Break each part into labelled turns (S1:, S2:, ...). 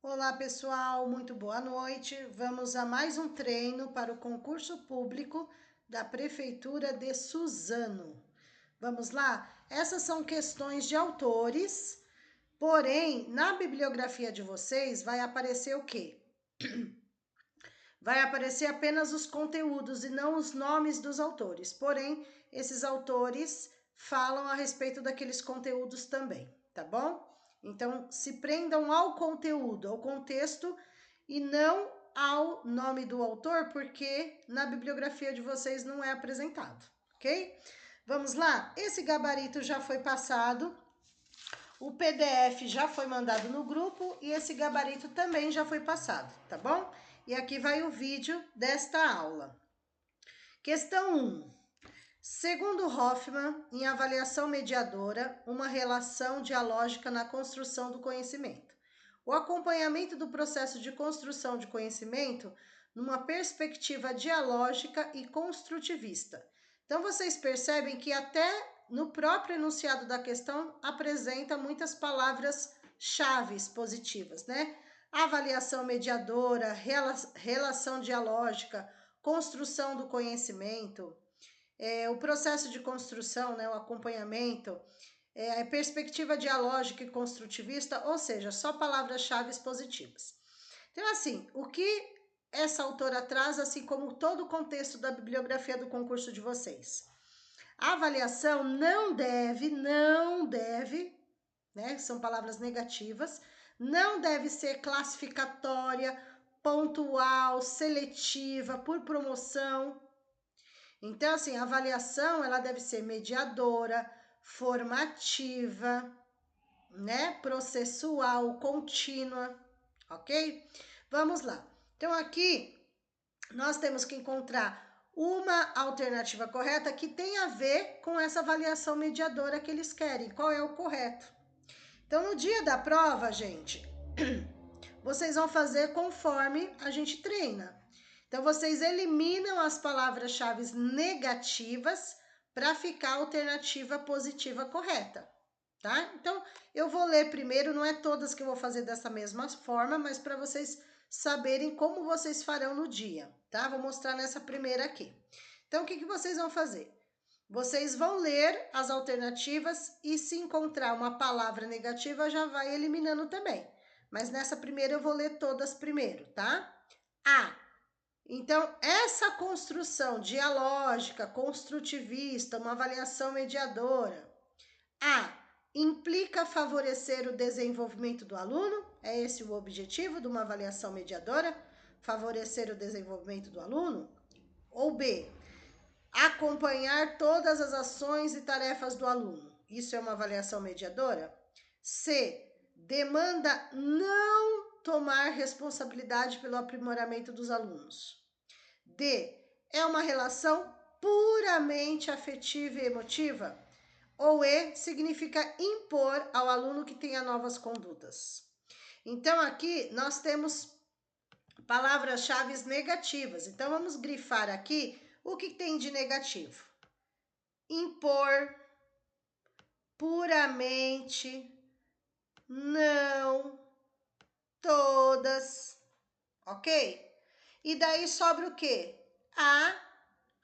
S1: Olá pessoal, muito boa noite. Vamos a mais um treino para o concurso público da Prefeitura de Suzano. Vamos lá? Essas são questões de autores, porém, na bibliografia de vocês vai aparecer o quê? Vai aparecer apenas os conteúdos e não os nomes dos autores. Porém, esses autores falam a respeito daqueles conteúdos também, tá bom? Então, se prendam ao conteúdo, ao contexto e não ao nome do autor, porque na bibliografia de vocês não é apresentado, ok? Vamos lá? Esse gabarito já foi passado, o PDF já foi mandado no grupo e esse gabarito também já foi passado, tá bom? E aqui vai o vídeo desta aula. Questão 1. Segundo Hoffman, em avaliação mediadora, uma relação dialógica na construção do conhecimento. O acompanhamento do processo de construção de conhecimento numa perspectiva dialógica e construtivista. Então, vocês percebem que até no próprio enunciado da questão apresenta muitas palavras-chave positivas, né? Avaliação mediadora, relação dialógica, construção do conhecimento, o processo de construção, né, o acompanhamento, a perspectiva dialógica e construtivista, ou seja, só palavras-chave positivas. Então, assim, o que essa autora traz, assim como todo o contexto da bibliografia do concurso de vocês? A avaliação não deve, né, são palavras negativas, não deve ser classificatória, pontual, seletiva, por promoção. Então, assim, a avaliação, ela deve ser mediadora, formativa, né, processual, contínua, ok? Vamos lá. Então, aqui, nós temos que encontrar uma alternativa correta que tem a ver com essa avaliação mediadora que eles querem. Qual é o correto? Então, no dia da prova, gente, vocês vão fazer conforme a gente treina. Então, vocês eliminam as palavras-chave negativas para ficar a alternativa positiva correta, tá? Então, eu vou ler primeiro, não é todas que eu vou fazer dessa mesma forma, mas para vocês saberem como vocês farão no dia, tá? Vou mostrar nessa primeira aqui. Então, o que vocês vão fazer? Vocês vão ler as alternativas e se encontrar uma palavra negativa, já vai eliminando também. Mas nessa primeira eu vou ler todas primeiro, tá? A. Então, essa construção dialógica, construtivista, uma avaliação mediadora. A. Implica favorecer o desenvolvimento do aluno? É esse o objetivo de uma avaliação mediadora? Favorecer o desenvolvimento do aluno? Ou B. Acompanhar todas as ações e tarefas do aluno. Isso é uma avaliação mediadora? C. Demanda não tomar responsabilidade pelo aprimoramento dos alunos. D. É uma relação puramente afetiva e emotiva? Ou E. Significa impor ao aluno que tenha novas condutas. Então, aqui nós temos palavras-chave negativas. Então, vamos grifar aqui o que tem de negativo. Impor, puramente, não, todas, ok? E daí sobra o quê? A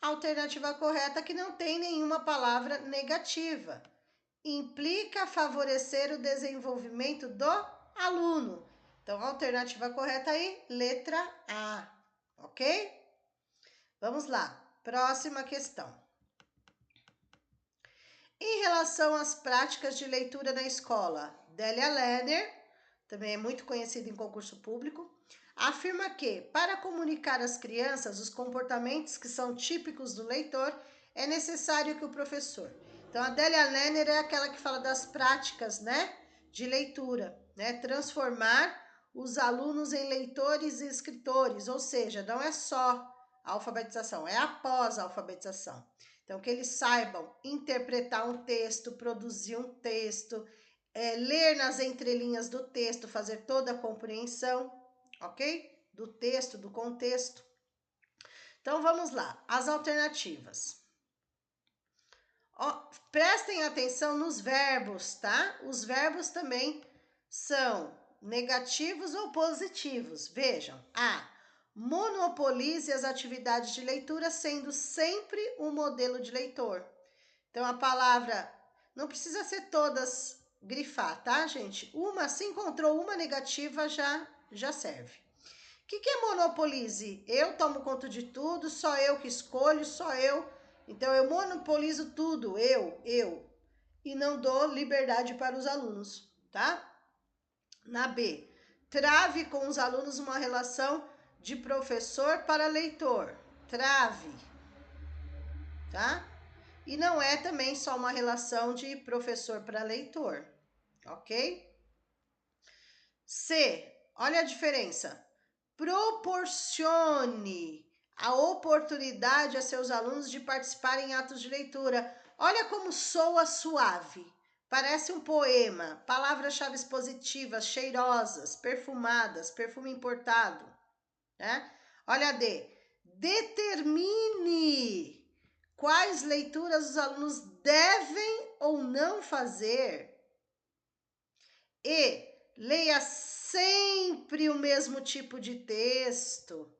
S1: alternativa correta que não tem nenhuma palavra negativa. Implica favorecer o desenvolvimento do aluno. Então, a alternativa correta aí, letra A, ok? Vamos lá, próxima questão. Em relação às práticas de leitura na escola, Delia Lerner, também é muito conhecida em concurso público, afirma que, para comunicar às crianças os comportamentos que são típicos do leitor, é necessário que o professor... Então, a Delia Lerner é aquela que fala das práticas, né, de leitura, né, transformar os alunos em leitores e escritores, ou seja, não é só a alfabetização, é após a alfabetização. Então, que eles saibam interpretar um texto, produzir um texto, ler nas entrelinhas do texto, fazer toda a compreensão, ok? Do texto, do contexto. Então, vamos lá, as alternativas. Prestem atenção nos verbos, tá? Os verbos também são negativos ou positivos. Vejam, A, monopolize as atividades de leitura, sendo sempre um modelo de leitor. Então, a palavra, não precisa ser todas grifar, tá, gente? Se encontrou uma negativa, já serve. O que é monopolize? Eu tomo conta de tudo, só eu que escolho, só eu. Então, eu monopolizo tudo, eu. E não dou liberdade para os alunos, tá? Na B, trave com os alunos uma relação de professor para leitor. Trave, tá? E não é também só uma relação de professor para leitor, ok? C, olha a diferença. Proporcione a oportunidade a seus alunos de participar em atos de leitura. Olha como soa suave. Parece um poema. Palavras-chave positivas, cheirosas, perfumadas, perfume importado, né? Olha a D. Determine quais leituras os alunos devem ou não fazer. E leia sempre o mesmo tipo de texto,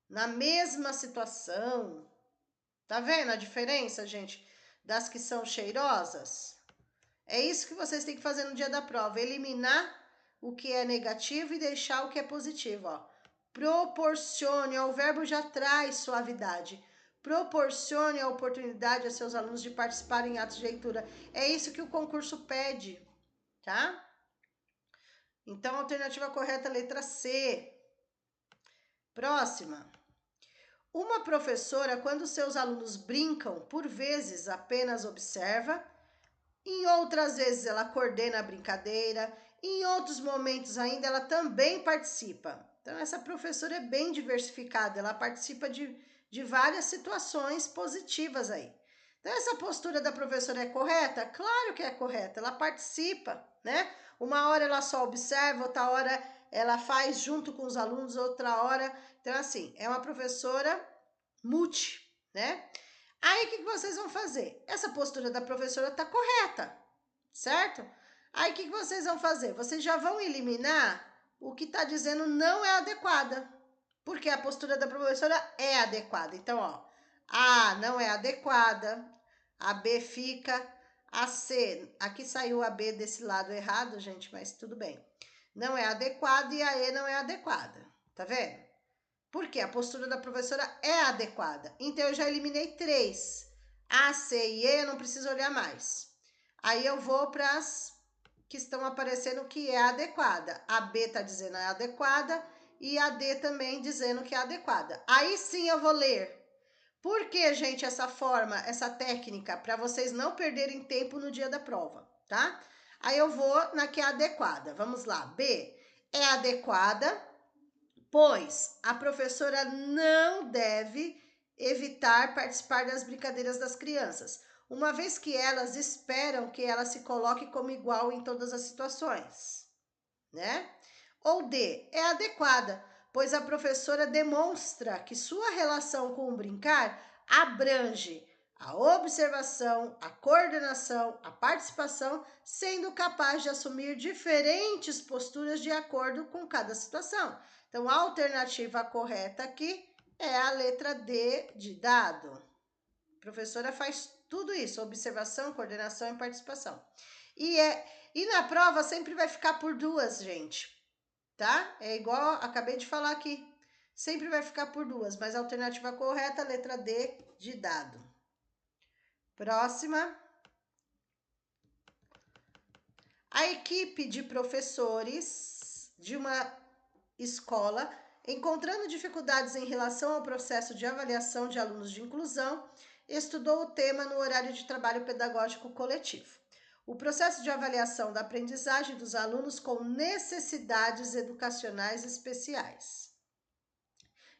S1: na mesma situação. Tá vendo a diferença, gente, das que são cheirosas? É isso que vocês têm que fazer no dia da prova, eliminar o que é negativo e deixar o que é positivo, ó. Proporcione, ó, o verbo já traz suavidade. Proporcione a oportunidade a seus alunos de participarem em atos de leitura. É isso que o concurso pede, tá? Então, a alternativa correta é a letra C. Próxima. Uma professora, quando seus alunos brincam, por vezes apenas observa, em outras vezes ela coordena a brincadeira, em outros momentos ainda ela também participa. Então, essa professora é bem diversificada, ela participa de várias situações positivas aí. Então, essa postura da professora é correta? Claro que é correta, ela participa, né? Uma hora ela só observa, outra hora ela faz junto com os alunos, outra hora. Então, assim, é uma professora multi, né? Aí, o que vocês vão fazer? Essa postura da professora tá correta, certo? Aí, o que vocês vão fazer? Vocês já vão eliminar o que tá dizendo não é adequada, porque a postura da professora é adequada. Então, ó, A não é adequada, a B fica, a C, aqui saiu a B desse lado errado, gente, mas tudo bem. Não é adequada e a E não é adequada, tá vendo? Porque a postura da professora é adequada. Então, eu já eliminei 3. A, C e E, eu não preciso olhar mais. Aí, eu vou para as que estão aparecendo que é adequada. A B está dizendo é adequada e a D também dizendo que é adequada. Aí sim eu vou ler. Por que, gente, essa forma, essa técnica? Para vocês não perderem tempo no dia da prova, tá? Aí eu vou na que é adequada. Vamos lá. B é adequada, pois a professora não deve evitar participar das brincadeiras das crianças, uma vez que elas esperam que ela se coloque como igual em todas as situações, né? Ou D, é adequada, pois a professora demonstra que sua relação com o brincar abrange a observação, a coordenação, a participação, sendo capaz de assumir diferentes posturas de acordo com cada situação. Então, a alternativa correta aqui é a letra D de dado. A professora faz tudo isso, observação, coordenação e participação. E na prova sempre vai ficar por 2, gente, tá? É igual, acabei de falar aqui. Sempre vai ficar por 2, mas a alternativa correta é a letra D de dado. Próxima. A equipe de professores de uma escola, encontrando dificuldades em relação ao processo de avaliação de alunos de inclusão, estudou o tema no horário de trabalho pedagógico coletivo. O processo de avaliação da aprendizagem dos alunos com necessidades educacionais especiais.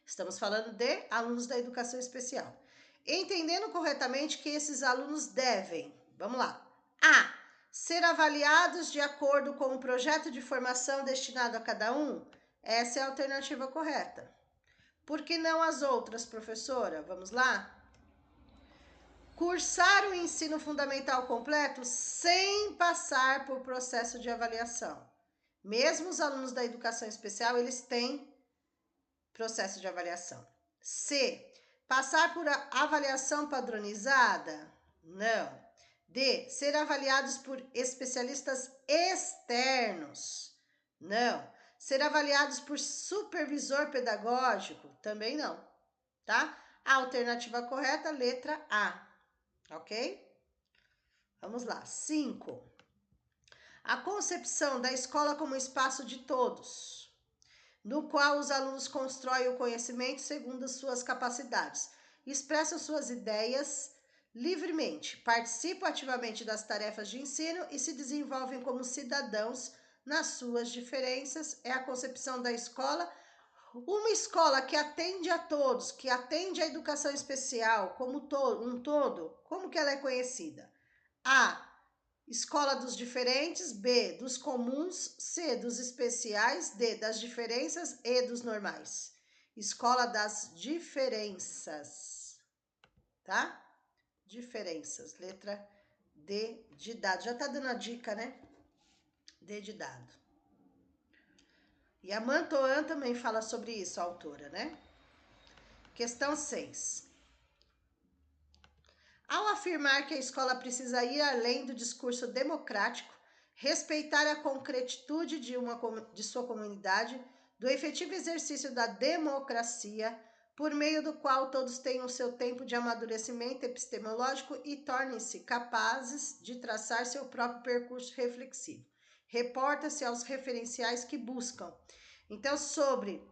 S1: Estamos falando de alunos da educação especial. Entendendo corretamente que esses alunos devem, vamos lá, A, ser avaliados de acordo com o projeto de formação destinado a cada um. Essa é a alternativa correta. Por que não as outras, professora? Vamos lá? Cursar o ensino fundamental completo sem passar por processo de avaliação. Mesmo os alunos da educação especial, eles têm processo de avaliação. C. Passar por avaliação padronizada? Não. D. Ser avaliados por especialistas externos? Não. Ser avaliados por supervisor pedagógico? Também não, tá? A alternativa correta, letra A, ok? Vamos lá. 5. A concepção da escola como espaço de todos, no qual os alunos constroem o conhecimento segundo suas capacidades, expressam suas ideias livremente, participam ativamente das tarefas de ensino e se desenvolvem como cidadãos nas suas diferenças, é a concepção da escola. Uma escola que atende a todos, que atende à educação especial como um todo, como que ela é conhecida? A. Escola dos diferentes. B. Dos comuns. C. Dos especiais. D. Das diferenças. E. Dos normais. Escola das diferenças, tá? Diferenças. Letra D de dado. Já tá dando a dica, né? D de dado. E a Mantoan também fala sobre isso, a autora, né? Questão 6. Ao afirmar que a escola precisa ir além do discurso democrático, respeitar a concretitude de sua comunidade, do efetivo exercício da democracia, por meio do qual todos tenham seu tempo de amadurecimento epistemológico e tornem-se capazes de traçar seu próprio percurso reflexivo. Reporta-se aos referenciais que buscam. Então, sobre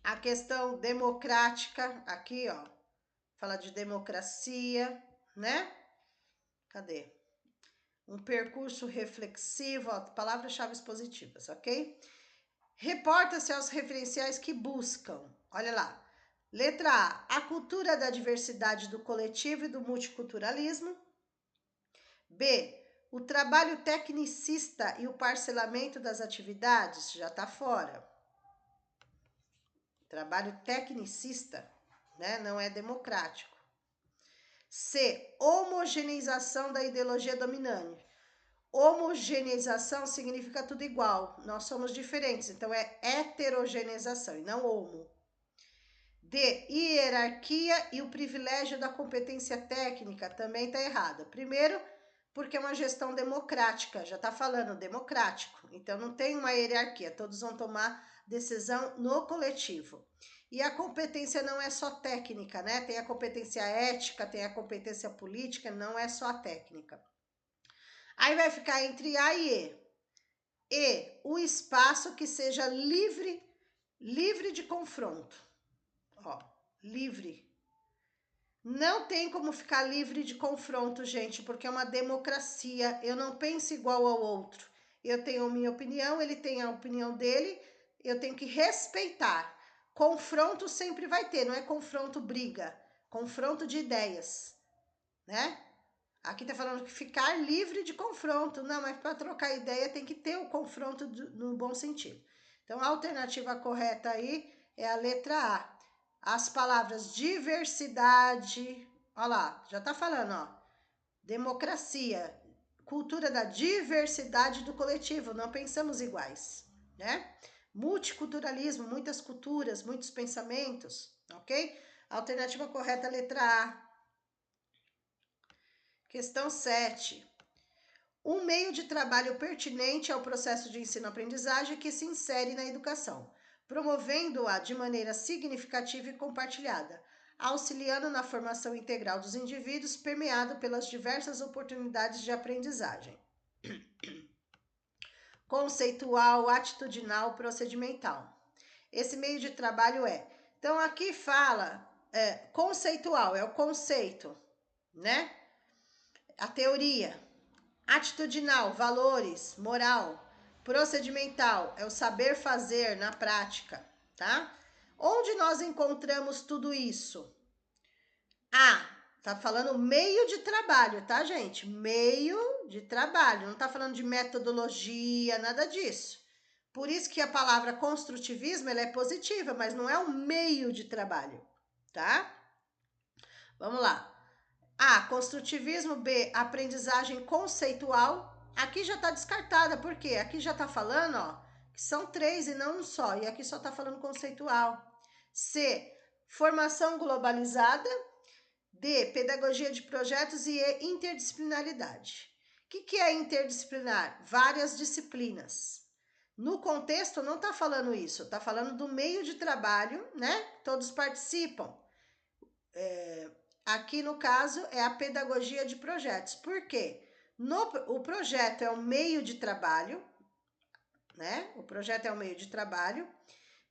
S1: a questão democrática, aqui, ó, fala de democracia, né? Cadê? Um percurso reflexivo, ó, palavras-chave positivas, ok? Reporta-se aos referenciais que buscam. Olha lá. Letra A. A cultura da diversidade do coletivo e do multiculturalismo. B. O trabalho tecnicista e o parcelamento das atividades. Já está fora. Trabalho tecnicista, né? Não é democrático. C. Homogeneização da ideologia dominante. Homogeneização significa tudo igual. Nós somos diferentes, então é heterogeneização e não homo. D. Hierarquia e o privilégio da competência técnica também está errado. Primeiro, porque é uma gestão democrática, já está falando democrático, então não tem uma hierarquia, todos vão tomar decisão no coletivo. E a competência não é só técnica, né? Tem a competência ética, tem a competência política, não é só a técnica. Aí vai ficar entre A e E. E, o espaço que seja livre de confronto. Ó, livre. Não tem como ficar livre de confronto, gente, porque é uma democracia. Eu não penso igual ao outro. Eu tenho a minha opinião, ele tem a opinião dele, eu tenho que respeitar. Confronto sempre vai ter, não é confronto briga, confronto de ideias, né? Aqui tá falando que ficar livre de confronto. Não, mas para trocar ideia tem que ter o confronto no bom sentido. Então, a alternativa correta aí é a letra A. As palavras diversidade, ó lá, já tá falando, ó. Democracia, cultura da diversidade do coletivo, não pensamos iguais, né? Multiculturalismo, muitas culturas, muitos pensamentos, ok? A alternativa correta é a letra A. Questão 7. Um meio de trabalho pertinente ao processo de ensino-aprendizagem que se insere na educação, promovendo-a de maneira significativa e compartilhada, auxiliando na formação integral dos indivíduos, permeado pelas diversas oportunidades de aprendizagem. Conceitual, atitudinal, procedimental. Esse meio de trabalho é... Então, aqui fala... conceitual, é o conceito, né? A teoria. Atitudinal, valores, moral. Procedimental, é o saber fazer na prática, tá? Onde nós encontramos tudo isso? Tá falando meio de trabalho, tá, gente? Meio de trabalho, não tá falando de metodologia, nada disso. Por isso que a palavra construtivismo, ela é positiva, mas não é um meio de trabalho, tá? Vamos lá. A, construtivismo. B, aprendizagem conceitual. aqui já está descartada, por quê? Aqui já está falando, ó, que são 3 e não um só, e aqui só está falando conceitual. C, formação globalizada. D, pedagogia de projetos e E, interdisciplinaridade. O que é interdisciplinar? Várias disciplinas. No contexto não está falando isso, está falando do meio de trabalho, né? Todos participam. Aqui no caso é a pedagogia de projetos. Por quê? O projeto é um meio de trabalho, né? O projeto é um meio de trabalho,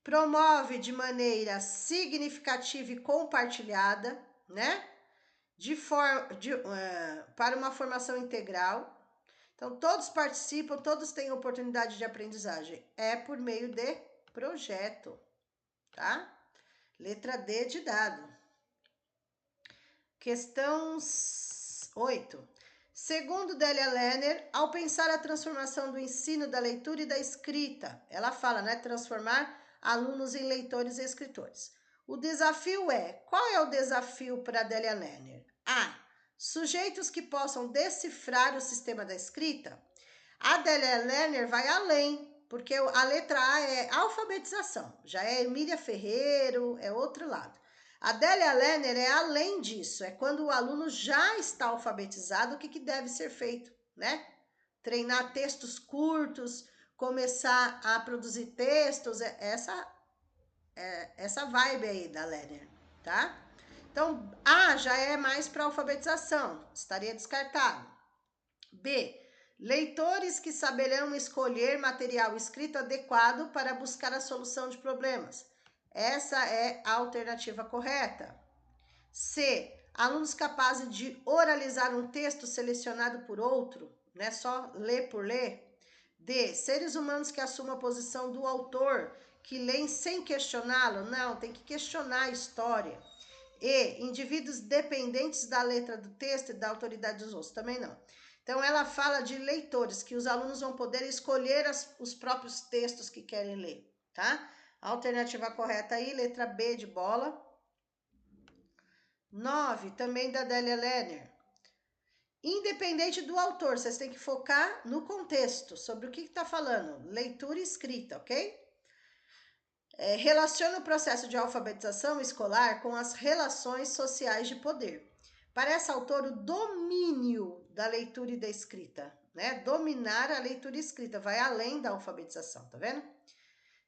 S1: promove de maneira significativa e compartilhada, né? Para uma formação integral. Então, todos participam, todos têm oportunidade de aprendizagem. É por meio de projeto, tá? Letra D de dado. Questão 8. Segundo Delia Lerner, ao pensar a transformação do ensino da leitura e da escrita, ela fala, né? Transformar alunos em leitores e escritores. O desafio qual é o desafio para Delia Lerner? A, sujeitos que possam decifrar o sistema da escrita. A Delia Lerner vai além, porque a letra A é alfabetização, já é Emília Ferreiro, é outro lado. A Delia Lerner é além disso, é quando o aluno já está alfabetizado, o que deve ser feito, né? Treinar textos curtos, começar a produzir textos, essa vibe aí da Lerner, tá? Então, A já é mais para alfabetização, estaria descartado. B, leitores que saberão escolher material escrito adequado para buscar a solução de problemas. Essa é a alternativa correta. C, alunos capazes de oralizar um texto selecionado por outro, né? Só ler por ler. D, seres humanos que assumam a posição do autor, que leem sem questioná-lo. Não, tem que questionar a história. E, indivíduos dependentes da letra do texto e da autoridade dos outros. Também não. Então, ela fala de leitores, que os alunos vão poder escolher os próprios textos que querem ler, tá? A alternativa correta aí, letra B de bola. 9, também da Delia Lerner. Independente do autor, vocês têm que focar no contexto, sobre o que está falando. Leitura e escrita, ok? Relaciona o processo de alfabetização escolar com as relações sociais de poder. Para essa autora, o domínio da leitura e da escrita, né? Dominar a leitura e escrita, vai além da alfabetização, tá vendo?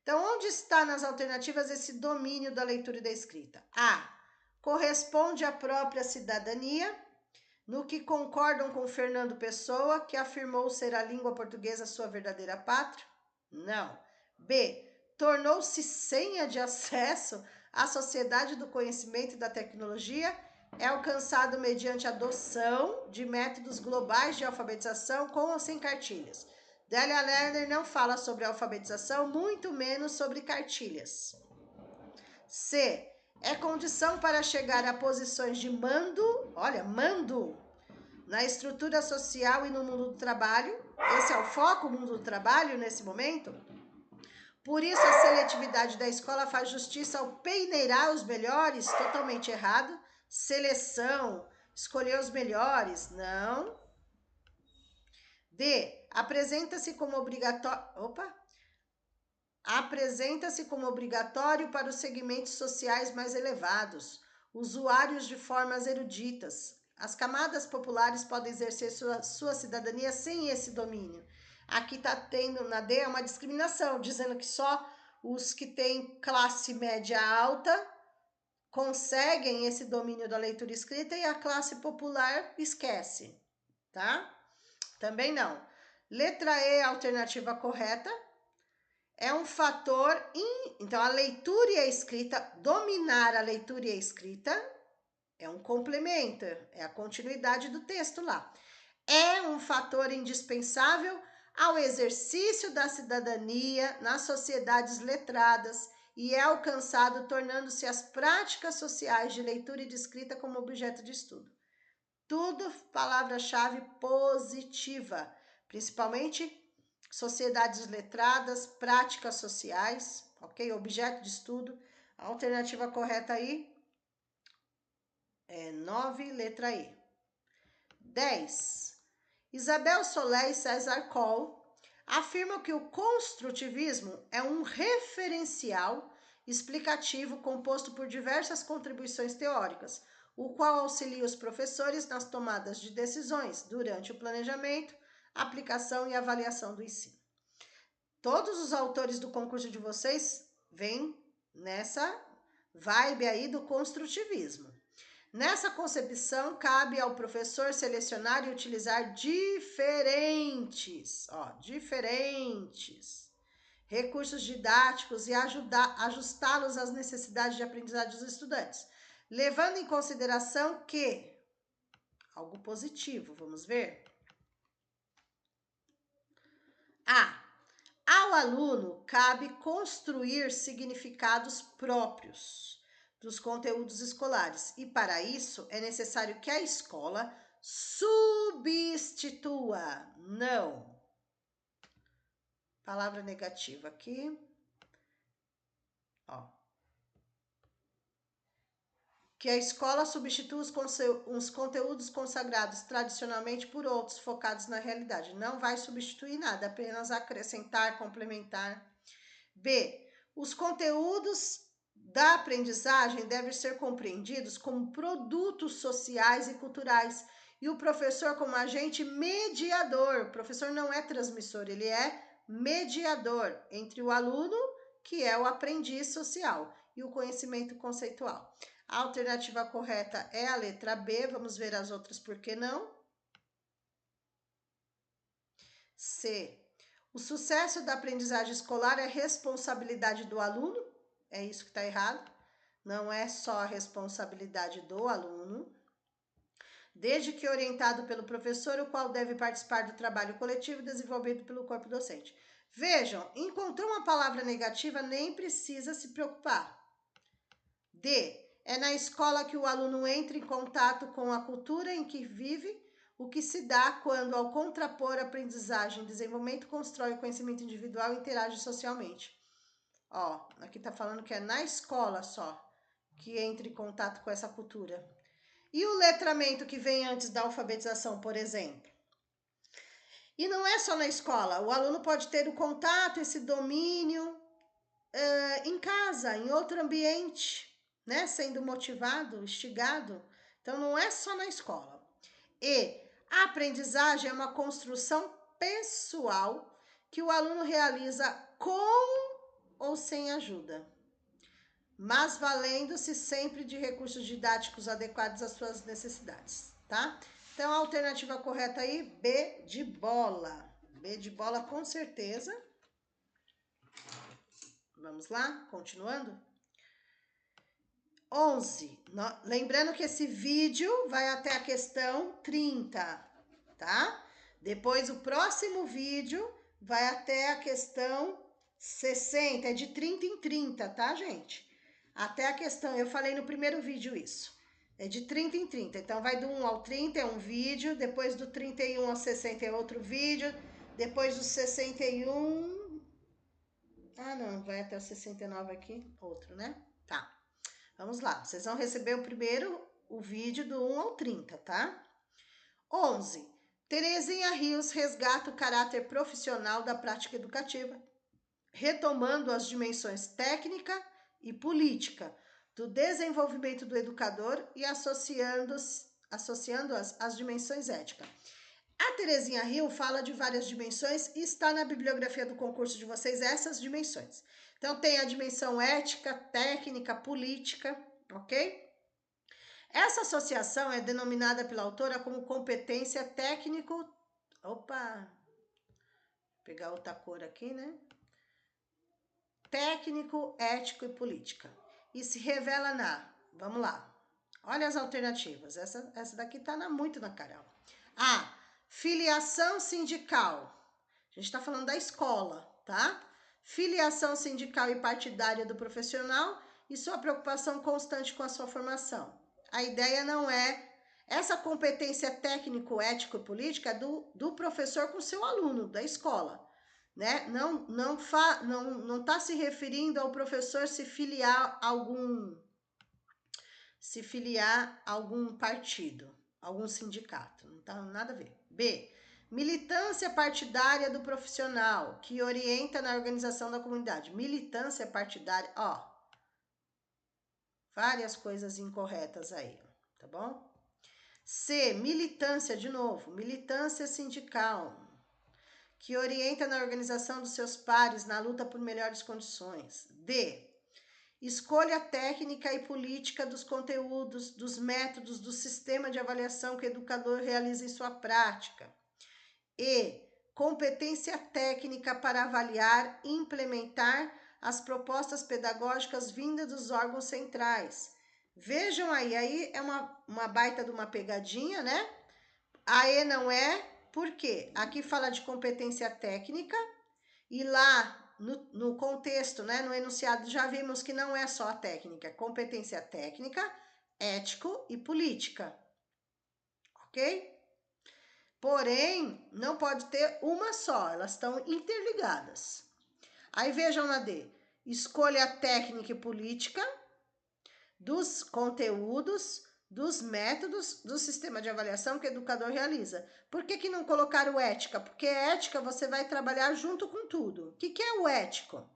S1: Então, onde está nas alternativas esse domínio da leitura e da escrita? A, corresponde à própria cidadania, no que concordam com Fernando Pessoa, que afirmou ser a língua portuguesa sua verdadeira pátria? Não. B, tornou-se senha de acesso à sociedade do conhecimento e da tecnologia, é alcançado mediante a adoção de métodos globais de alfabetização com ou sem cartilhas. Delia Lerner não fala sobre alfabetização, muito menos sobre cartilhas. C, é condição para chegar a posições de mando, olha, mando, na estrutura social e no mundo do trabalho. Esse é o foco, o mundo do trabalho nesse momento. Por isso, a seletividade da escola faz justiça ao peneirar os melhores, totalmente errado. Seleção, escolher os melhores, não. D, apresenta-se como obrigatório para os segmentos sociais mais elevados, usuários de formas eruditas. As camadas populares podem exercer sua cidadania sem esse domínio. Aqui está tendo, na D, uma discriminação, dizendo que só os que têm classe média alta conseguem esse domínio da leitura escrita e a classe popular esquece, tá? Também não. Letra E, alternativa correta. É um fator, então a leitura e a escrita, dominar a leitura e a escrita é um complemento, é a continuidade do texto lá. É um fator indispensável ao exercício da cidadania nas sociedades letradas e é alcançado tornando-se as práticas sociais de leitura e de escrita como objeto de estudo. Tudo palavra-chave positiva, principalmente sociedades letradas, práticas sociais, ok? Objeto de estudo. A alternativa correta aí é 9, letra E. 10. Isabel Solé e César Coll afirmam que o construtivismo é um referencial explicativo composto por diversas contribuições teóricas, o qual auxilia os professores nas tomadas de decisões durante o planejamento, aplicação e avaliação do ensino. Todos os autores do concurso de vocês vêm nessa vibe aí do construtivismo. Nessa concepção, cabe ao professor selecionar e utilizar diferentes recursos didáticos e ajustá-los às necessidades de aprendizagem dos estudantes, levando em consideração que, algo positivo, vamos ver? Ao aluno cabe construir significados próprios dos conteúdos escolares e, para isso, é necessário que a escola substitua, não. Palavra negativa aqui. Que a escola substitua os conteúdos consagrados tradicionalmente por outros focados na realidade. Não vai substituir nada, apenas acrescentar, complementar. B. Os conteúdos da aprendizagem devem ser compreendidos como produtos sociais e culturais e o professor como agente mediador. O professor não é transmissor, ele é mediador entre o aluno, que é o aprendiz social, e o conhecimento conceitual. A alternativa correta é a letra B. Vamos ver as outras, por que não? C. O sucesso da aprendizagem escolar é responsabilidade do aluno. É isso que está errado. Não é só a responsabilidade do aluno. Desde que orientado pelo professor, o qual deve participar do trabalho coletivo desenvolvido pelo corpo docente. Vejam, encontrou uma palavra negativa, nem precisa se preocupar. D. É na escola que o aluno entra em contato com a cultura em que vive, o que se dá quando, ao contrapor aprendizagem e desenvolvimento, constrói o conhecimento individual e interage socialmente. Aqui tá falando que é na escola só que entra em contato com essa cultura. E o letramento que vem antes da alfabetização, por exemplo? E não é só na escola, o aluno pode ter o contato, esse domínio em casa, em outro ambiente, né? Sendo motivado, instigado. Então, não é só na escola. E a aprendizagem é uma construção pessoal que o aluno realiza com ou sem ajuda, mas valendo-se sempre de recursos didáticos adequados às suas necessidades, tá? Então, a alternativa correta aí, B de bola. B de bola, com certeza. Vamos lá, continuando? 11. Lembrando que esse vídeo vai até a questão 30, tá? Depois, o próximo vídeo vai até a questão 60. É de 30 em 30, tá, gente? Até a questão, eu falei no primeiro vídeo isso. É de 30 em 30. Então, vai do 1 ao 30 é um vídeo. Depois do 31 ao 60 é outro vídeo. Depois do 61... não, vai até o 69 aqui, outro, né? Tá. Vamos lá, vocês vão receber o vídeo do 1 ao 30, tá? 11. Terezinha Rios resgata o caráter profissional da prática educativa, retomando as dimensões técnica e política do desenvolvimento do educador e associando-as às dimensões éticas. A Terezinha Rios fala de várias dimensões e está na bibliografia do concurso de vocês essas dimensões. Então, tem a dimensão ética, técnica, política, ok? Essa associação é denominada pela autora como competência técnico... Opa! Vou pegar outra cor aqui, né? Técnico, ético e política. E se revela na... Vamos lá. Olha as alternativas. Essa daqui tá muito na cara. A. Filiação sindical. A gente está falando da escola, tá? Filiação sindical e partidária do profissional e sua preocupação constante com a sua formação. A ideia não é essa competência técnico, ético e política do professor com seu aluno da escola, né? Não está se referindo ao professor se filiar a algum partido, algum sindicato. Não tá nada a ver. B. Militância partidária do profissional, que orienta na organização da comunidade. Militância partidária, ó. Várias coisas incorretas aí, tá bom? C, militância, de novo, militância sindical, que orienta na organização dos seus pares na luta por melhores condições. D, escolha técnica e política dos conteúdos, dos métodos, do sistema de avaliação que o educador realiza em sua prática. E, competência técnica para avaliar e implementar as propostas pedagógicas vindas dos órgãos centrais. Vejam aí é uma baita de uma pegadinha, né? A E não é, por quê? Aqui fala de competência técnica e lá no contexto, né, no enunciado, já vimos que não é só a técnica, é competência técnica, ético e política, ok? Porém, não pode ter uma só, elas estão interligadas. Aí vejam na D, escolha técnica e política dos conteúdos, dos métodos, do sistema de avaliação que o educador realiza. Por que não colocaram ética? Porque ética você vai trabalhar junto com tudo. O que é o ético?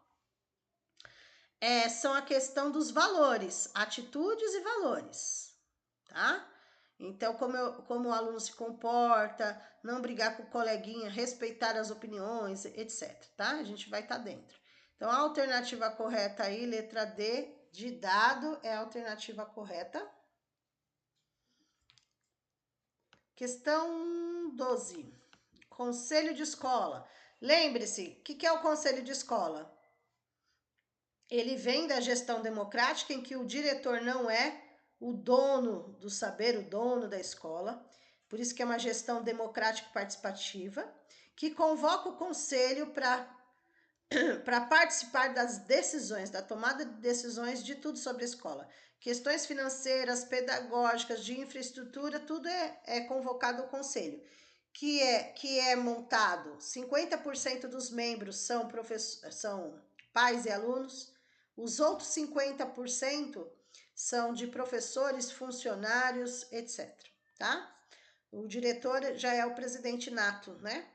S1: São a questão dos valores, atitudes e valores, tá? Então, como o aluno se comporta, não brigar com o coleguinha, respeitar as opiniões, etc, tá? A gente vai estar dentro. Então, a alternativa correta aí, letra D, de dado, é a alternativa correta. Questão 12. Conselho de escola. Lembre-se, o que é o conselho de escola? Ele vem da gestão democrática, em que o diretor não é o dono do saber, o dono da escola. Por isso que é uma gestão democrática e participativa, que convoca o conselho para participar das decisões, da tomada de decisões de tudo sobre a escola. Questões financeiras, pedagógicas, de infraestrutura, tudo é convocado ao conselho, que é montado, 50% dos membros são pais e alunos, os outros 50% são de professores, funcionários, etc, tá? O diretor já é o presidente nato, né?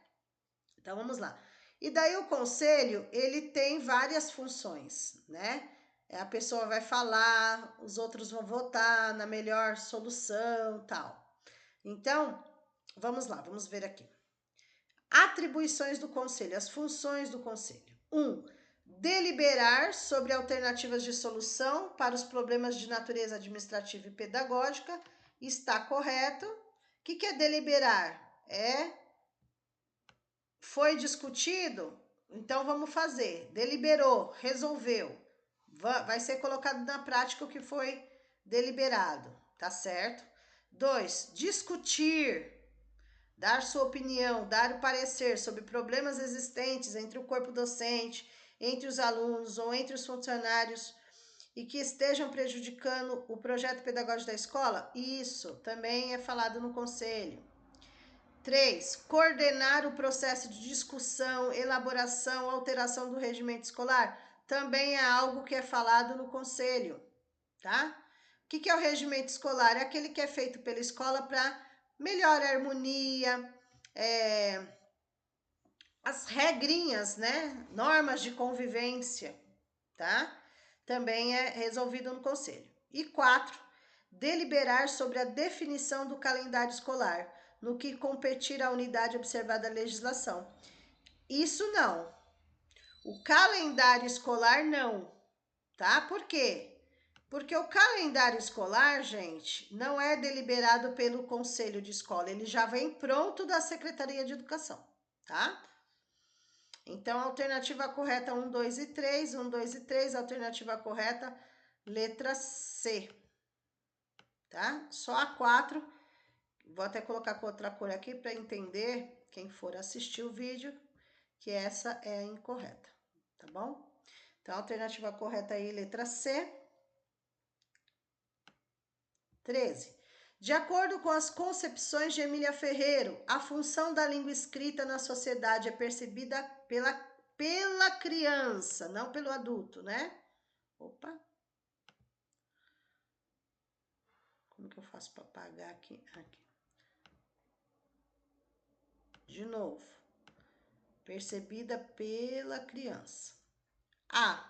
S1: Então, vamos lá. E daí o conselho, ele tem várias funções, né? A pessoa vai falar, os outros vão votar na melhor solução, tal. Então, vamos lá, vamos ver aqui. Atribuições do conselho, as funções do conselho. 1. Deliberar sobre alternativas de solução para os problemas de natureza administrativa e pedagógica. Está correto. O que é deliberar? Foi discutido? Então vamos fazer. Deliberou, resolveu. Vai ser colocado na prática o que foi deliberado, tá certo? 2. Discutir. Dar sua opinião, dar o parecer sobre problemas existentes entre o corpo docente, entre os alunos ou entre os funcionários e que estejam prejudicando o projeto pedagógico da escola, isso também é falado no conselho. 3. Coordenar o processo de discussão, elaboração, alteração do regimento escolar, também é algo que é falado no conselho, tá? O que é o regimento escolar? É aquele que é feito pela escola para melhor harmonia, as regrinhas, né? Normas de convivência, tá? Também é resolvido no conselho. E 4, deliberar sobre a definição do calendário escolar, no que competir à unidade observada a legislação. Isso não. O calendário escolar não, tá? Por quê? Porque o calendário escolar, gente, não é deliberado pelo conselho de escola, ele já vem pronto da Secretaria de Educação, tá? Então, alternativa correta 1, 2 e 3, 1, 2 e 3, alternativa correta, letra C, tá? Só a 4, vou até colocar com outra cor aqui para entender, quem for assistir o vídeo, que essa é a incorreta, tá bom? Então, alternativa correta aí, letra C. 13. De acordo com as concepções de Emília Ferreiro, a função da língua escrita na sociedade é percebida pela criança, não pelo adulto, né? Opa! Como que eu faço para apagar aqui? Aqui. De novo, percebida pela criança. A.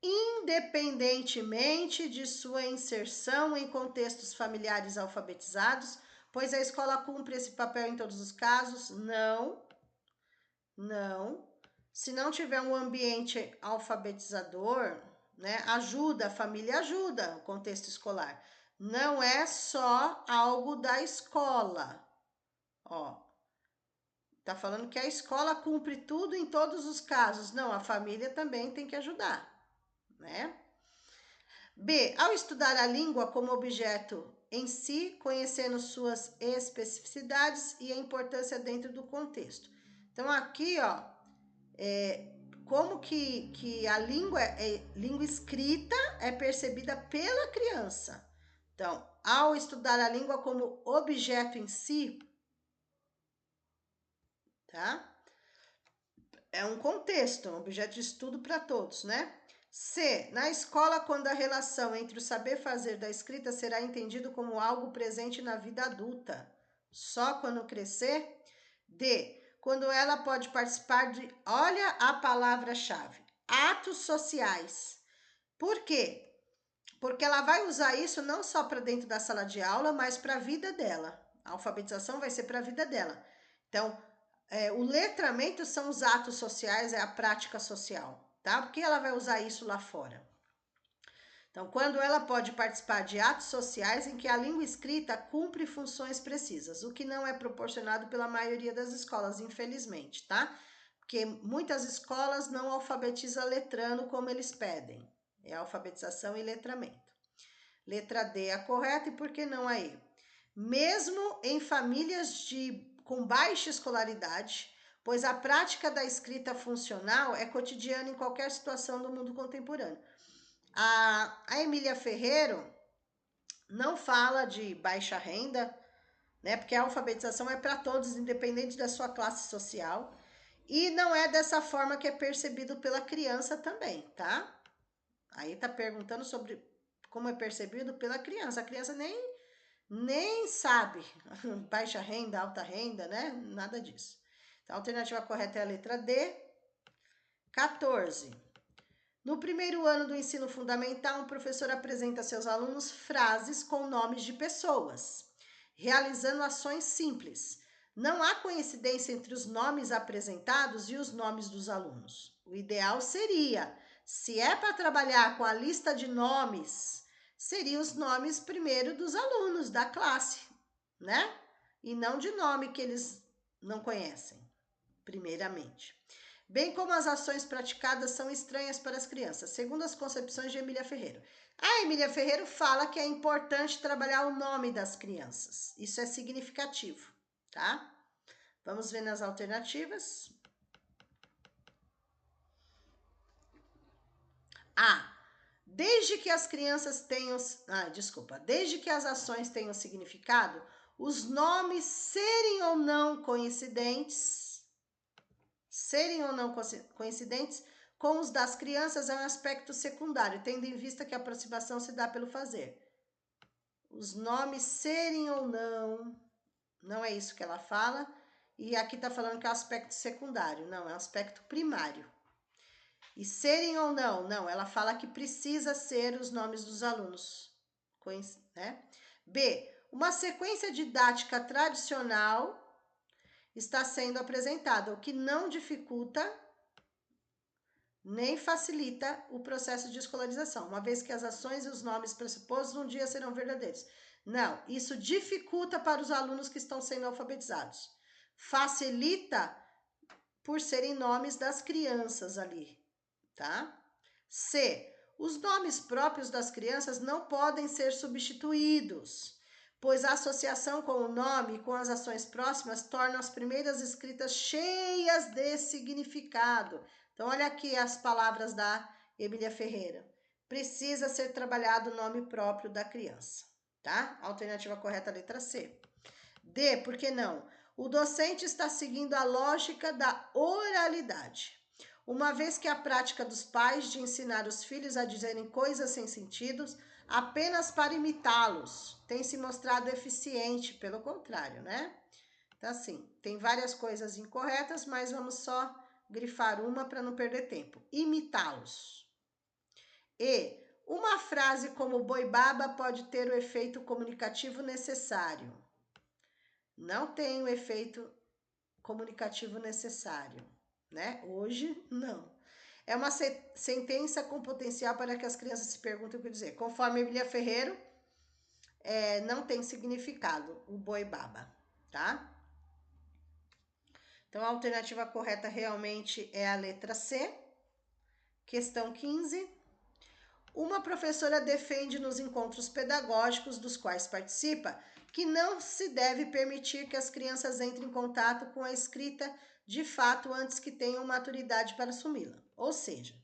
S1: Independentemente de sua inserção em contextos familiares alfabetizados, pois a escola cumpre esse papel em todos os casos? Não. Não. Se não tiver um ambiente alfabetizador, né, ajuda, a família ajuda o contexto escolar. Não é só algo da escola. Ó, tá falando que a escola cumpre tudo em todos os casos. Não, a família também tem que ajudar, né? B. Ao estudar a língua como objeto em si, conhecendo suas especificidades e a importância dentro do contexto. Então, aqui, ó, como que a língua escrita é percebida pela criança. Então, ao estudar a língua como objeto em si, tá? É um contexto, um objeto de estudo para todos, né? C. Na escola, quando a relação entre o saber fazer da escrita será entendido como algo presente na vida adulta, só quando crescer. D. Quando ela pode participar de, olha a palavra-chave, atos sociais. Por quê? Porque ela vai usar isso não só para dentro da sala de aula, mas para a vida dela. A alfabetização vai ser para a vida dela. Então, o letramento são os atos sociais, é a prática social, tá? Porque ela vai usar isso lá fora. Então, quando ela pode participar de atos sociais em que a língua escrita cumpre funções precisas, o que não é proporcionado pela maioria das escolas, infelizmente, tá? Porque muitas escolas não alfabetizam letrando como eles pedem. É alfabetização e letramento. Letra D é a correta e por que não a E? Mesmo em famílias com baixa escolaridade, pois a prática da escrita funcional é cotidiana em qualquer situação do mundo contemporâneo. A Emília Ferreiro não fala de baixa renda, né? Porque a alfabetização é para todos, independente da sua classe social. E não é dessa forma que é percebido pela criança também, tá? Aí tá perguntando sobre como é percebido pela criança. A criança nem sabe baixa renda, alta renda, né? Nada disso. Então, a alternativa correta é a letra D. 14. No primeiro ano do ensino fundamental, um professor apresenta a seus alunos frases com nomes de pessoas, realizando ações simples. Não há coincidência entre os nomes apresentados e os nomes dos alunos. O ideal seria, se é para trabalhar com a lista de nomes, seriam os nomes primeiro dos alunos da classe, né? E não de nome que eles não conhecem, primeiramente. Bem como as ações praticadas são estranhas para as crianças, segundo as concepções de Emília Ferreiro. A Emília Ferreiro fala que é importante trabalhar o nome das crianças. Isso é significativo, tá? Vamos ver nas alternativas. A. Desde que as crianças tenham... desde que as ações tenham significado, os nomes serem ou não coincidentes com os das crianças é um aspecto secundário, tendo em vista que a aproximação se dá pelo fazer. Os nomes serem ou não é isso que ela fala, e aqui tá falando que é um aspecto secundário, não, é um aspecto primário. E serem ou não, ela fala que precisa ser os nomes dos alunos, né? B, uma sequência didática tradicional está sendo apresentada, o que não dificulta nem facilita o processo de escolarização, uma vez que as ações e os nomes pressupostos um dia serão verdadeiros. Não, isso dificulta para os alunos que estão sendo alfabetizados. Facilita por serem nomes das crianças ali, tá? C. Os nomes próprios das crianças não podem ser substituídos, pois a associação com o nome e com as ações próximas torna as primeiras escritas cheias de significado. Então, olha aqui as palavras da Emília Ferreira. Precisa ser trabalhado o nome próprio da criança, tá? Alternativa correta, letra C. D, por que não? O docente está seguindo a lógica da oralidade, uma vez que a prática dos pais de ensinar os filhos a dizerem coisas sem sentido apenas para imitá-los tem se mostrado eficiente, pelo contrário, né? Tá assim, tem várias coisas incorretas, mas vamos só grifar uma para não perder tempo. Imitá-los. E uma frase como boibaba pode ter o efeito comunicativo necessário. Não tem o efeito comunicativo necessário, né? Hoje, não. É uma sentença com potencial para que as crianças se perguntem o que dizer. Conforme Emília Ferreiro, não tem significado o boibaba, tá? Então, a alternativa correta realmente é a letra C. Questão 15. Uma professora defende nos encontros pedagógicos dos quais participa que não se deve permitir que as crianças entrem em contato com a escrita de fato antes que tenham maturidade para assumi-la. Ou seja,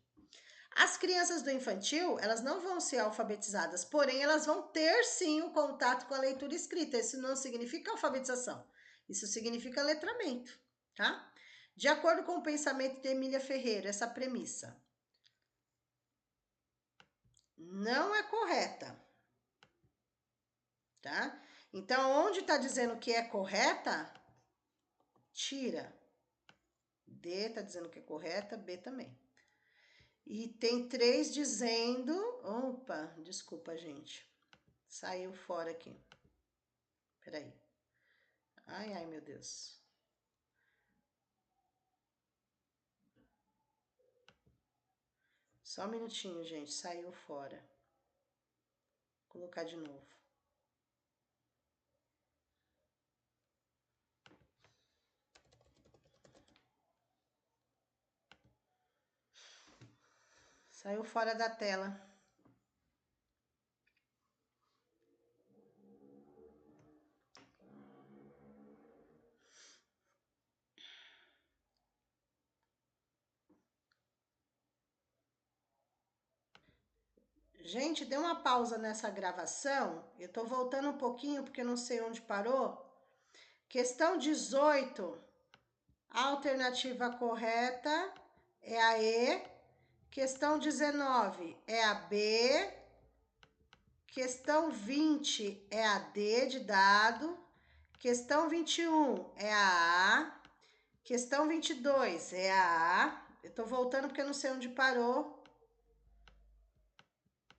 S1: as crianças do infantil, elas não vão ser alfabetizadas, porém elas vão ter sim o contato com a leitura escrita. Isso não significa alfabetização, isso significa letramento, tá? De acordo com o pensamento de Emília Ferreira, essa premissa não é correta, tá? Então, onde está dizendo que é correta, tira. D está dizendo que é correta, B também. E tem 3 dizendo... Opa, desculpa, gente. Saiu fora aqui. Peraí. Ai, ai, meu Deus. Só um minutinho, gente. Saiu fora. Vou colocar de novo. Saiu fora da tela. Gente, dê uma pausa nessa gravação. Eu tô voltando um pouquinho porque eu não sei onde parou. Questão 18. A alternativa correta é a E. Questão 19 é a B. Questão 20 é a D de dado. Questão 21 é a A. Questão 22 é a A. Eu tô voltando porque eu não sei onde parou.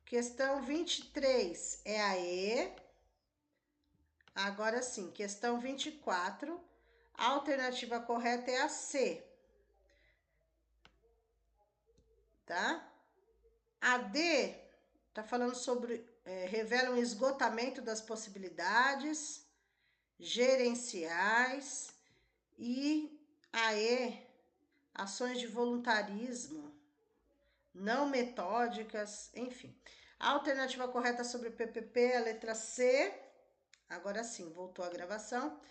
S1: Questão 23 é a E. Agora sim, questão 24. A alternativa correta é a C. Tá? A D tá falando sobre... revela um esgotamento das possibilidades gerenciais. E a E, ações de voluntarismo não metódicas, enfim. A alternativa correta sobre PPP é a letra C. Agora sim, voltou a gravação.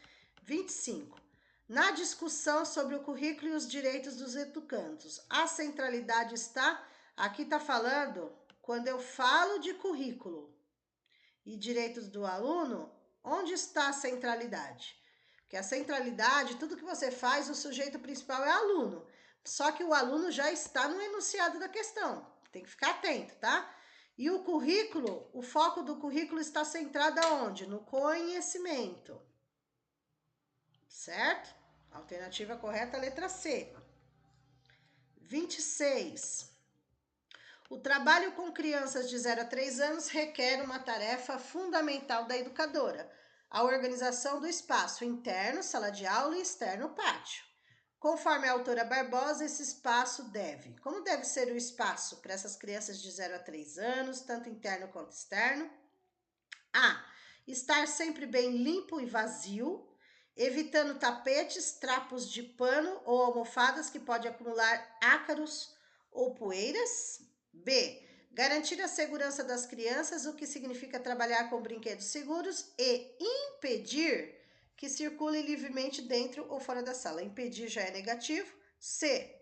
S1: 25. Na discussão sobre o currículo e os direitos dos educandos, a centralidade está... Aqui está falando, quando eu falo de currículo e direitos do aluno, onde está a centralidade? Porque a centralidade, tudo que você faz, o sujeito principal é aluno. Só que o aluno já está no enunciado da questão. Tem que ficar atento, tá? E o currículo, o foco do currículo está centrado aonde? No conhecimento. Certo? Alternativa correta, letra C. 26. O trabalho com crianças de 0 a 3 anos requer uma tarefa fundamental da educadora: a organização do espaço interno, sala de aula, e externo, pátio. Conforme a autora Barbosa, esse espaço deve... Como deve ser o espaço para essas crianças de 0 a 3 anos, tanto interno quanto externo? A. Estar sempre bem limpo e vazio, evitando tapetes, trapos de pano ou almofadas que podem acumular ácaros ou poeiras. B. Garantir a segurança das crianças, o que significa trabalhar com brinquedos seguros e impedir que circule livremente dentro ou fora da sala. Impedir já é negativo. C.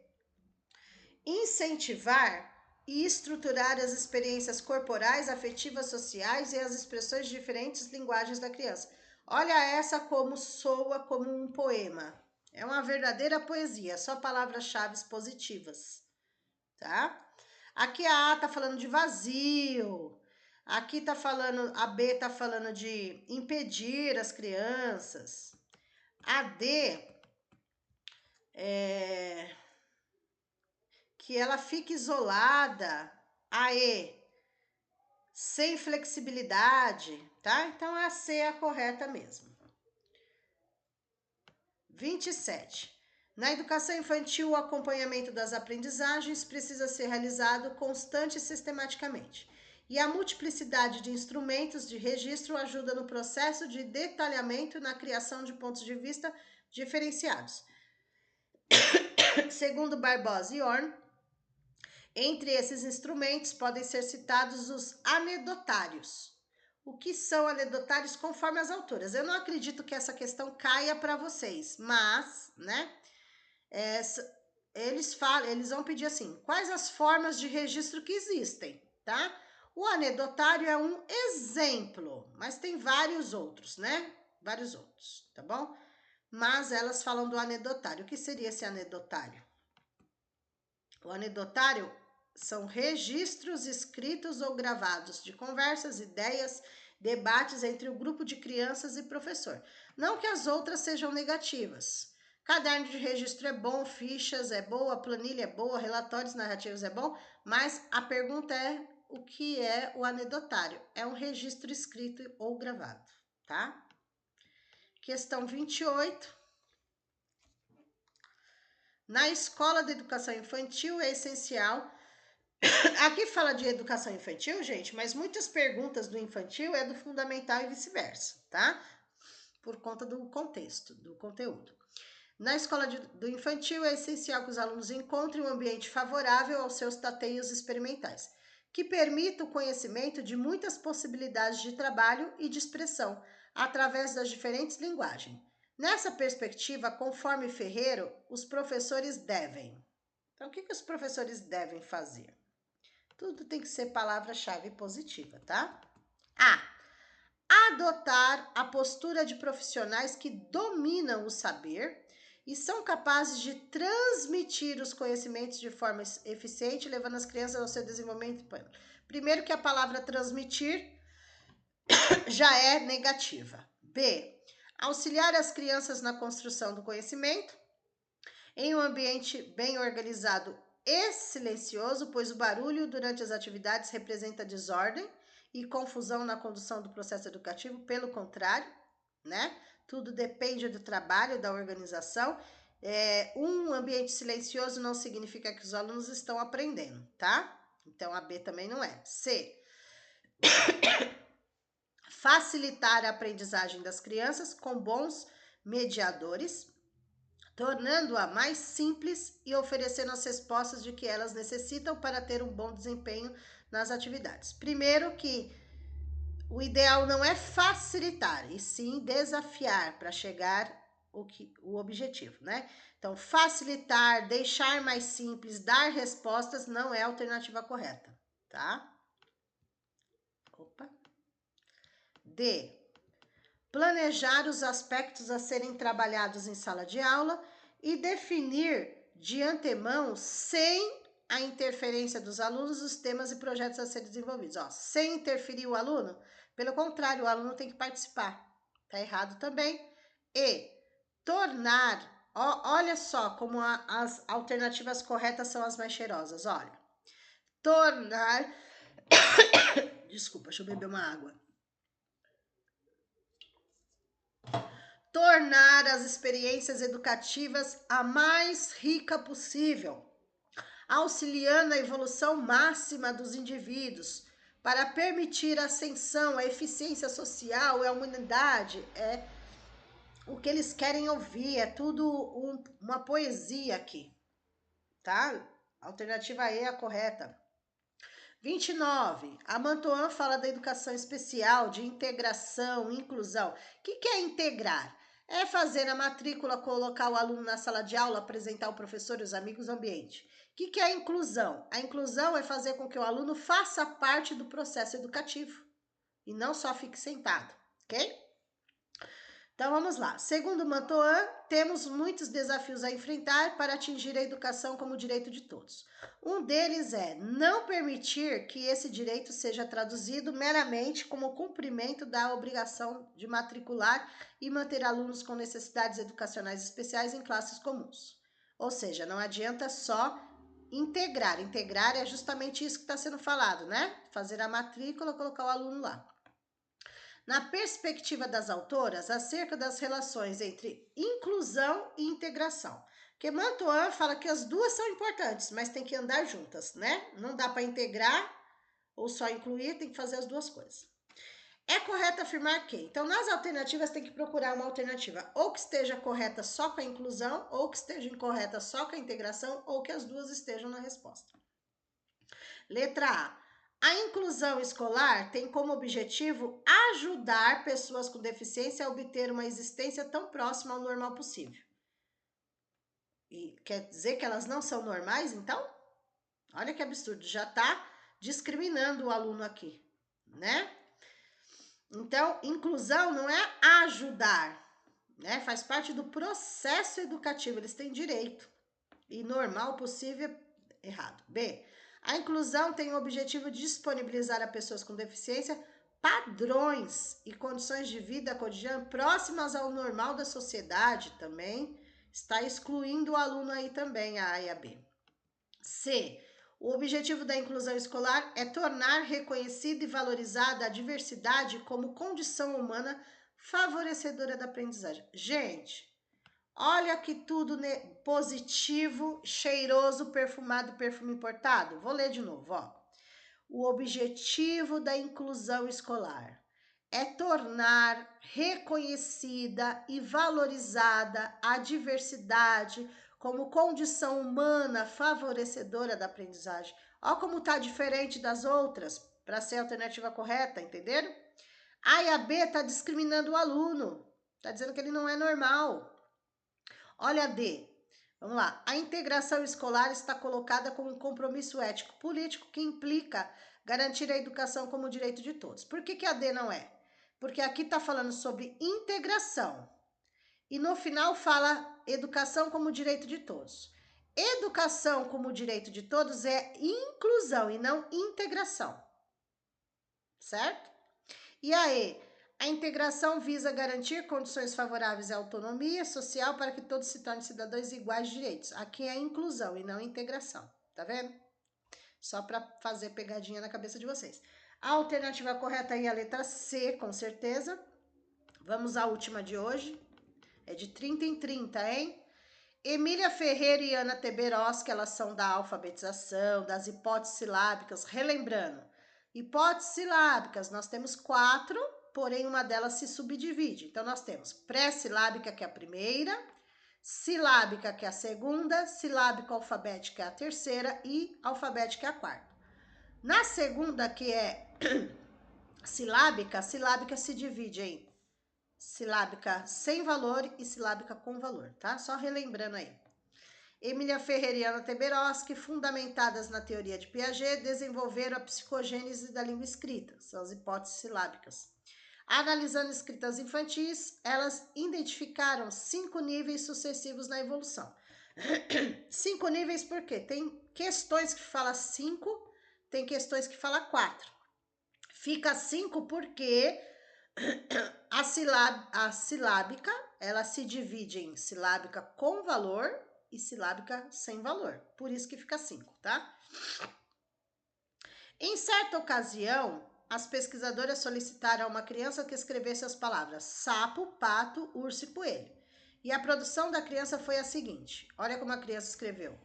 S1: Incentivar e estruturar as experiências corporais, afetivas, sociais e as expressões de diferentes linguagens da criança. Olha essa como soa como um poema. É uma verdadeira poesia, só palavras-chave positivas, tá? Aqui a A tá falando de vazio. Aqui tá falando, a B tá falando de impedir as crianças. A D, que ela fique isolada. A E, sem flexibilidade, tá? Então, a C é a correta mesmo. 27. Na educação infantil, o acompanhamento das aprendizagens precisa ser realizado constante e sistematicamente. E a multiplicidade de instrumentos de registro ajuda no processo de detalhamento e na criação de pontos de vista diferenciados. Segundo Barbosa e Orn, entre esses instrumentos podem ser citados os anedotários. O que são anedotários conforme as autoras? Eu não acredito que essa questão caia para vocês, mas, né, eles vão pedir assim, quais as formas de registro que existem, tá? O anedotário é um exemplo, mas tem vários outros, né? Vários outros, tá bom? Mas elas falam do anedotário. O que seria esse anedotário? O anedotário são registros escritos ou gravados de conversas, ideias, debates entre o grupo de crianças e professor. Não que as outras sejam negativas. Caderno de registro é bom, fichas é boa, planilha é boa, relatórios narrativos é bom, mas a pergunta é o que é o anedotário? É um registro escrito ou gravado, tá? Questão 28. Na escola de educação infantil é essencial. Aqui fala de educação infantil, gente, mas muitas perguntas do infantil é do fundamental e vice-versa, tá? Por conta do contexto, do conteúdo. Na escola do infantil é essencial que os alunos encontrem um ambiente favorável aos seus tateios experimentais, que permita o conhecimento de muitas possibilidades de trabalho e de expressão, através das diferentes linguagens. Nessa perspectiva, conforme Ferreiro, os professores devem. Então, o que os professores devem fazer? Tudo tem que ser palavra-chave positiva, tá? A. Adotar a postura de profissionais que dominam o saber e são capazes de transmitir os conhecimentos de forma eficiente, levando as crianças ao seu desenvolvimento pleno. Primeiro que a palavra transmitir já é negativa. B. Auxiliar as crianças na construção do conhecimento em um ambiente bem organizado e silencioso, pois o barulho durante as atividades representa desordem e confusão na condução do processo educativo. Pelo contrário, né? Tudo depende do trabalho, da organização. Um ambiente silencioso não significa que os alunos estão aprendendo, tá? Então, a B também não é. C. Facilitar a aprendizagem das crianças com bons mediadores, tornando-a mais simples e oferecendo as respostas de que elas necessitam para ter um bom desempenho nas atividades. Primeiro que o ideal não é facilitar, e sim desafiar para chegar o objetivo, né? Então, facilitar, deixar mais simples, dar respostas não é a alternativa correta, tá? Opa. D. Planejar os aspectos a serem trabalhados em sala de aula e definir de antemão, sem a interferência dos alunos, os temas e projetos a serem desenvolvidos. Ó, sem interferir o aluno, pelo contrário, o aluno tem que participar. Tá errado também. E tornar, olha só como as alternativas corretas são as mais cheirosas, olha. Tornar, desculpa, deixa eu beber uma água. Tornar as experiências educativas a mais rica possível, auxiliando a evolução máxima dos indivíduos, para permitir a ascensão, a eficiência social e a humanidade. É o que eles querem ouvir, é tudo uma poesia aqui, tá? Alternativa E é a correta. 29. A Mantoan fala da educação especial, de integração, inclusão. O que é integrar? É fazer a matrícula, colocar o aluno na sala de aula, apresentar o professor e os amigos no ambiente. O que é inclusão? A inclusão é fazer com que o aluno faça parte do processo educativo e não só fique sentado, ok? Então, vamos lá. Segundo Mantoan, temos muitos desafios a enfrentar para atingir a educação como direito de todos. Um deles é não permitir que esse direito seja traduzido meramente como cumprimento da obrigação de matricular e manter alunos com necessidades educacionais especiais em classes comuns. Ou seja, não adianta só integrar. Integrar é justamente isso que está sendo falado, né? Fazer a matrícula, colocar o aluno lá. Na perspectiva das autoras, acerca das relações entre inclusão e integração. Porque Mantoan fala que as duas são importantes, mas tem que andar juntas, né? Não dá para integrar ou só incluir, tem que fazer as duas coisas. É correto afirmar que, então, nas alternativas tem que procurar uma alternativa ou que esteja correta só com a inclusão, ou que esteja incorreta só com a integração, ou que as duas estejam na resposta. Letra A. A inclusão escolar tem como objetivo ajudar pessoas com deficiência a obter uma existência tão próxima ao normal possível. E quer dizer que elas não são normais, então? Olha que absurdo, já está discriminando o aluno aqui, né? Então, inclusão não é ajudar, né? Faz parte do processo educativo, eles têm direito. E normal possível, errado. B. A inclusão tem o objetivo de disponibilizar a pessoas com deficiência padrões e condições de vida cotidiana próximas ao normal da sociedade também. Está excluindo o aluno aí também, a A e a B. C. O objetivo da inclusão escolar é tornar reconhecida e valorizada a diversidade como condição humana favorecedora da aprendizagem. Gente, olha que tudo positivo, cheiroso, perfumado, perfume importado. Vou ler de novo, ó. O objetivo da inclusão escolar é tornar reconhecida e valorizada a diversidade como condição humana favorecedora da aprendizagem. Ó como tá diferente das outras, para ser a alternativa correta, entenderam? A e a B tá discriminando o aluno, tá dizendo que ele não é normal. Olha a D. Vamos lá. A integração escolar está colocada como um compromisso ético-político que implica garantir a educação como direito de todos. Por que a D não é? Porque aqui está falando sobre integração. E no final fala educação como direito de todos. Educação como direito de todos é inclusão e não integração. Certo? E aí, a integração visa garantir condições favoráveis à autonomia social para que todos se tornem cidadãos iguais de direitos. Aqui é inclusão e não integração, tá vendo? Só para fazer pegadinha na cabeça de vocês. A alternativa correta aí é a letra C, com certeza. Vamos à última de hoje. É de 30 em 30, hein? Emília Ferreira e Ana Teberoski, elas são da alfabetização, das hipóteses silábicas. Relembrando, hipóteses silábicas, nós temos 4, porém uma delas se subdivide. Então, nós temos pré-silábica, que é a primeira, silábica, que é a segunda, silábica alfabética, que é a terceira, e alfabética, que é a quarta. Na segunda, que é silábica, a silábica se divide em silábica sem valor e silábica com valor, tá? Só relembrando aí. Emília Ferreira e Ana Teberoski, fundamentadas na teoria de Piaget, desenvolveram a psicogênese da língua escrita, são as hipóteses silábicas. Analisando escritas infantis, elas identificaram 5 níveis sucessivos na evolução. 5 níveis por quê? Tem questões que fala 5, tem questões que fala 4. Fica 5 porque a silábica, ela se divide em silábica com valor e silábica sem valor. Por isso que fica 5, tá? Em certa ocasião, as pesquisadoras solicitaram a uma criança que escrevesse as palavras sapo, pato, urso e coelho. E a produção da criança foi a seguinte. Olha como a criança escreveu.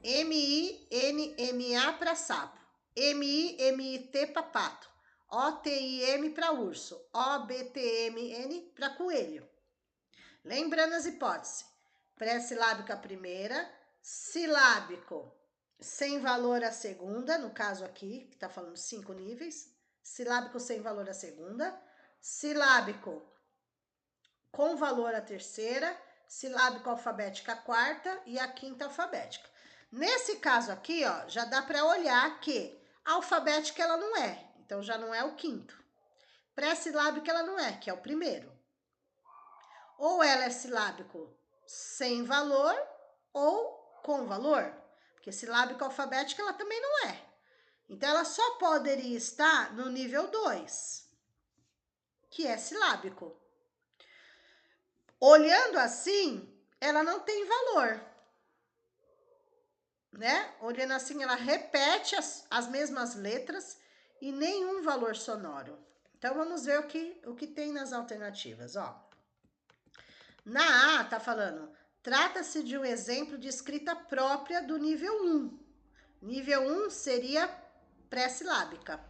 S1: M-I-N-M-A para sapo. M-I-M-I-T para pato. O-T-I-M para urso. O-B-T-M-N para coelho. Lembrando as hipóteses. Pré-silábica a primeira. Silábico sem valor a segunda. No caso aqui, que está falando 5 níveis. Silábico sem valor a segunda. Silábico com valor a terceira. Silábico alfabética a quarta. E a quinta alfabética. Nesse caso aqui, ó, já dá para olhar que a alfabética ela não é. Então, já não é o quinto. Pré-silábica ela não é, que é o primeiro. ou ela é silábico sem valor ou com valor, porque silábico alfabético ela também não é. Então, ela só poderia estar no nível 2, que é silábico. Olhando assim, ela não tem valor, né? Olhando assim, ela repete as mesmas letras e nenhum valor sonoro. Então, vamos ver o que tem nas alternativas, ó. Na A, tá falando, trata-se de um exemplo de escrita própria do nível 1. Nível 1 seria pré-silábica,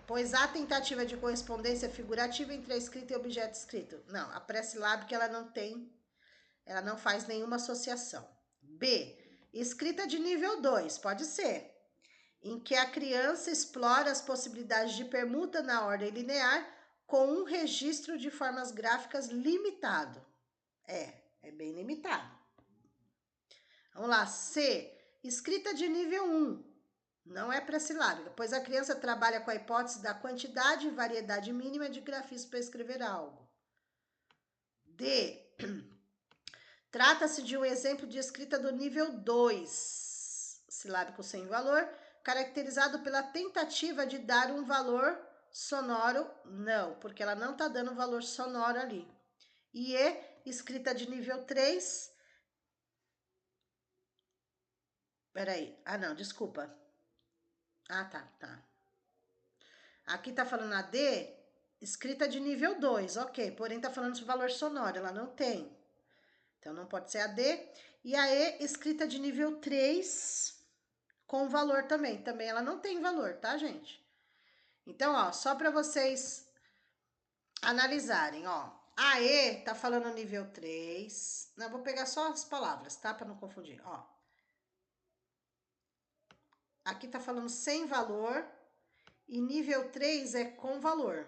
S1: pois há tentativa de correspondência figurativa entre a escrita e o objeto escrito. Não, a pré-silábica ela não faz nenhuma associação. B, escrita de nível 2, pode ser, em que a criança explora as possibilidades de permuta na ordem linear com um registro de formas gráficas limitado. É bem limitado. Vamos lá, C, escrita de nível 1, não é pré-silábica, pois a criança trabalha com a hipótese da quantidade e variedade mínima de grafismos para escrever algo. D, trata-se de um exemplo de escrita do nível 2, silábico sem valor, caracterizado pela tentativa de dar um valor sonoro. Não, porque ela não está dando valor sonoro ali. E escrita de nível 3. Peraí. Ah, não, desculpa. Ah, tá. Aqui tá falando a D, escrita de nível 2, ok. Porém, tá falando de valor sonoro, ela não tem. Então, não pode ser a D. E a E, escrita de nível 3, com valor também. Também ela não tem valor, tá, gente? Então, ó, só para vocês analisarem, ó. A E tá falando nível 3. Não, vou pegar só as palavras, tá? Para não confundir, ó. Aqui tá falando sem valor e nível 3 é com valor,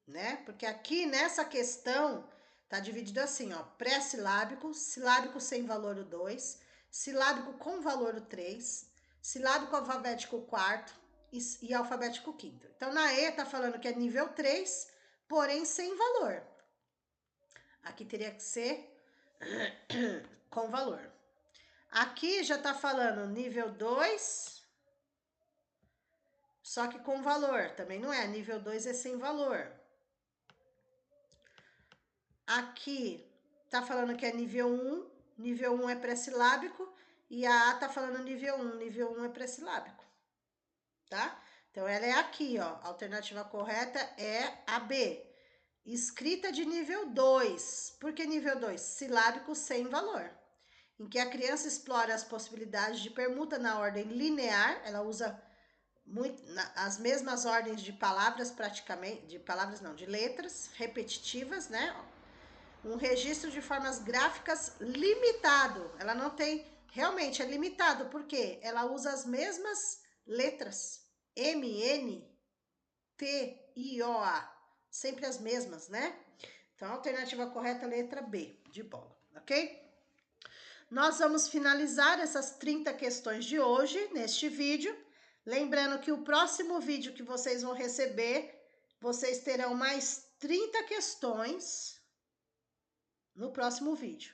S1: né? Porque aqui nessa questão tá dividido assim, ó, pré-silábico, silábico sem valor o 2, silábico com valor o 3, silábico alfabético 4 e alfabético 5º. Então, na E tá falando que é nível 3, porém sem valor. Aqui teria que ser com valor. Aqui já tá falando nível 2, só que com valor. Também não é, nível 2 é sem valor. Aqui tá falando que é nível 1 é pré-silábico, e a A tá falando nível 1 é pré-silábico, tá? Então, ela é aqui, ó, a alternativa correta é a B, escrita de nível 2. Por que nível 2? Silábico sem valor, em que a criança explora as possibilidades de permuta na ordem linear, ela usa as mesmas ordens de palavras praticamente, de letras repetitivas, né? Um registro de formas gráficas limitado. Ela não tem, realmente é limitado, porque ela usa as mesmas letras. M, N, T, I, O, A. Sempre as mesmas, né? Então, a alternativa correta é a letra B, de bola, ok? Nós vamos finalizar essas 30 questões de hoje, neste vídeo. Lembrando que o próximo vídeo que vocês vão receber, vocês terão mais 30 questões no próximo vídeo.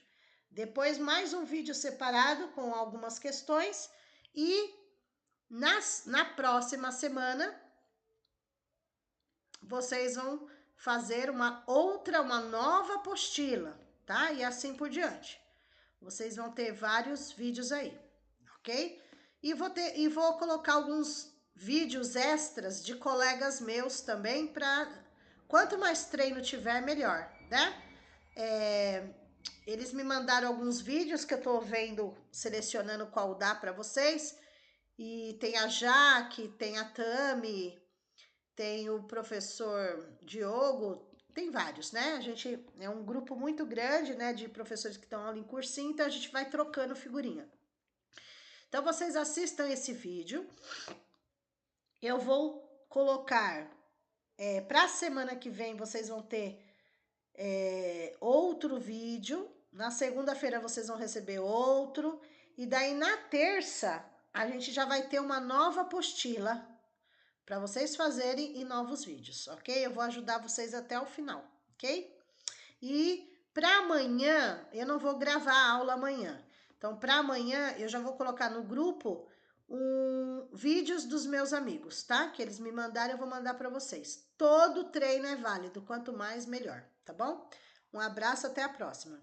S1: Depois, mais um vídeo separado com algumas questões. E na próxima semana, vocês vão fazer uma nova apostila, tá? E assim por diante. Vocês vão ter vários vídeos aí, ok? E vou colocar alguns vídeos extras de colegas meus também, para quanto mais treino tiver, melhor, né? Eles me mandaram alguns vídeos que eu tô vendo, selecionando qual dá para vocês. E tem a Jaque, tem a Tami, tem o professor Diogo, tem vários, né? A gente é um grupo muito grande, né, de professores que estão ali em cursinho, então a gente vai trocando figurinha. Então, vocês assistam esse vídeo. Eu vou colocar, para a semana que vem, vocês vão ter outro vídeo. Na segunda-feira, vocês vão receber outro. E daí, na terça, a gente já vai ter uma nova apostila para vocês fazerem em novos vídeos, ok? Eu vou ajudar vocês até o final, ok? E para amanhã, eu não vou gravar a aula amanhã. Então, para amanhã, eu já vou colocar no grupo vídeos dos meus amigos, tá? Que eles me mandaram, eu vou mandar para vocês. Todo treino é válido, quanto mais, melhor, tá bom? Um abraço, até a próxima.